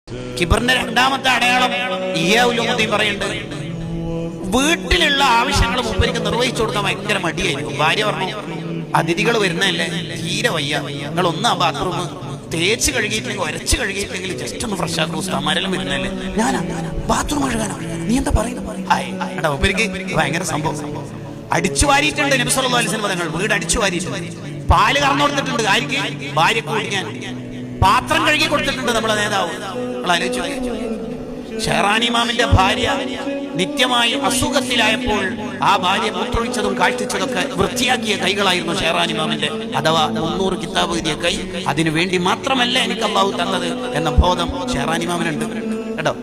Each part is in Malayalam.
കിബറിന്റെ രണ്ടാമത്തെ അടയാളം ഇയ്യാഉലുദ്ദീൻ പറയുന്നുണ്ട്, വീട്ടിലുള്ള ആവശ്യങ്ങൾ മൂപ്പർക്ക് നിർവഹിച്ചു കൊടുക്കാൻ ഭയങ്കര മടിയായിരിക്കും. ഭാര്യ പറഞ്ഞു, അതിഥികൾ വരുന്നതല്ലേ, തീരെ വയ്യ, നിങ്ങൾ ഒന്ന് ആ ബാത്റൂം തേച്ച് കഴുകിയിട്ടില്ലെങ്കിൽ ഒരച്ച് കഴുകിയിട്ടില്ലെങ്കിൽ ജസ്റ്റ് ഒന്ന് ഫ്രഷ് ആക്കും, ഉസ്താമാരെല്ലാം വരുന്നതല്ലേ, ഞാനാ ബാത്റൂം കഴുകാനോ, നീ എന്താ പറയുന്നത്? മൂപ്പർക്ക് ഭയങ്കര സംഭവം. അടിച്ചു വാരിയിട്ടുണ്ട് നബി സല്ലല്ലാഹു അലൈഹി വസല്ലം തങ്ങൾ, വീട് അടിച്ചു വാരിയിട്ടുണ്ട്. പാല് കറന്നു കൊടുത്തിട്ടുണ്ട് ആർക്ക്? ഭാര്യക്ക് കുടിക്കാൻ. പാത്രം കഴുകി കൊടുത്തിട്ടുണ്ട് നമ്മളെ നേതാവ്. നിങ്ങൾ ആലോചിച്ചു, ഷെഹ്റാൻ ഇമാമിന്റെ ഭാര്യ നിത്യമായി അസുഖത്തിലായപ്പോൾ ആ ഭാര്യ മൂത്രൊഴിച്ചതും കാഴ്ചച്ചതൊക്കെ വൃത്തിയാക്കിയ കൈകളായിരുന്നു ഷെഹ്റാൻ ഇമാമിന്റെ, അഥവാ 300 കിതാബ് എഴുതിയ കൈ. അതിനു വേണ്ടി മാത്രമല്ല എനിക്ക് അള്ളാഹു തന്നത് എന്ന ബോധം ഷെഹ്റാൻ ഇമാമിനുണ്ട് കേട്ടോ.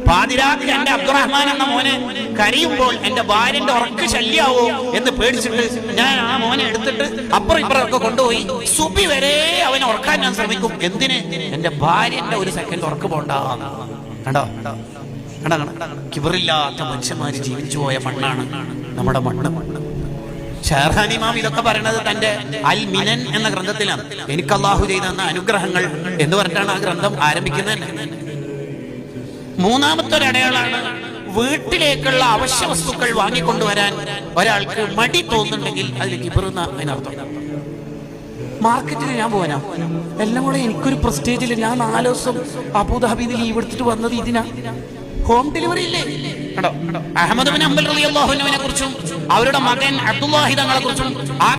പാതിരാത്രി എന്റെ അബ്ദുറഹ്മാൻ എന്ന മോനെ കരയുമ്പോൾ എന്റെ ഭാര്യന്റെ ഉറക്ക് ശല്യാവോ എന്ന് പേടിച്ചിട്ട് ഞാൻ ആ മോനെ എടുത്തിട്ട് അപ്പുറം ഇപ്പുറമൊക്കെ കൊണ്ടുപോയി സുബി വരെ അവനെ ഉറക്കാൻ ഞാൻ ശ്രമിക്കും. എന്തിന്? എന്റെ ഭാര്യന്റെ ഒരു സെക്കൻഡ് ഉറക്ക് പോണ്ട. കണ്ടോ, കിബറില്ലാത്ത മനുഷ്യന്മാര് ജീവിച്ചു പോയ മണ്ണാണ് നമ്മുടെ മണ്ണ്. ഷെഹ്റാൻ ഇമാം ഇതൊക്കെ പറയുന്നത് തന്റെ അൽ മിനൻ എന്ന ഗ്രന്ഥത്തിലാണ്. എനിക്ക് അല്ലാഹു ചെയ്ത അനുഗ്രഹങ്ങൾ എന്ന് പറഞ്ഞിട്ടാണ് ആ ഗ്രന്ഥം ആരംഭിക്കുന്നത്. മൂന്നാമത്തെ ഒരു അടയാളാണ്, വീട്ടിലേക്കുള്ള അവശ്യ വസ്തുക്കൾ വാങ്ങിക്കൊണ്ടുവരാൻ ഒരാൾക്ക് മടി തോന്നുന്നുണ്ടെങ്കിൽ അതിൽ കിബറുന്ന അതിനർത്ഥം. മാർക്കറ്റിൽ ഞാൻ പോകാനാ എല്ലാം കൂടെ എനിക്കൊരു പ്രസ്റ്റേജിൽ ഞാൻ 4 ദിവസം അബുദാബിയിൽ ലീവ് എടുത്തിട്ട് വന്നത് ഇതിനാ. ഹോം ഡെലിവറി ഇല്ലേ? അഹ്മദ് ബിൻ ഹംബൽ റളിയല്ലാഹു അൻഹുവിനെ കുറിച്ചും അവരുടെ മകൻ അബ്ദുല്ലാഹി തങ്ങളെ കുറിച്ചും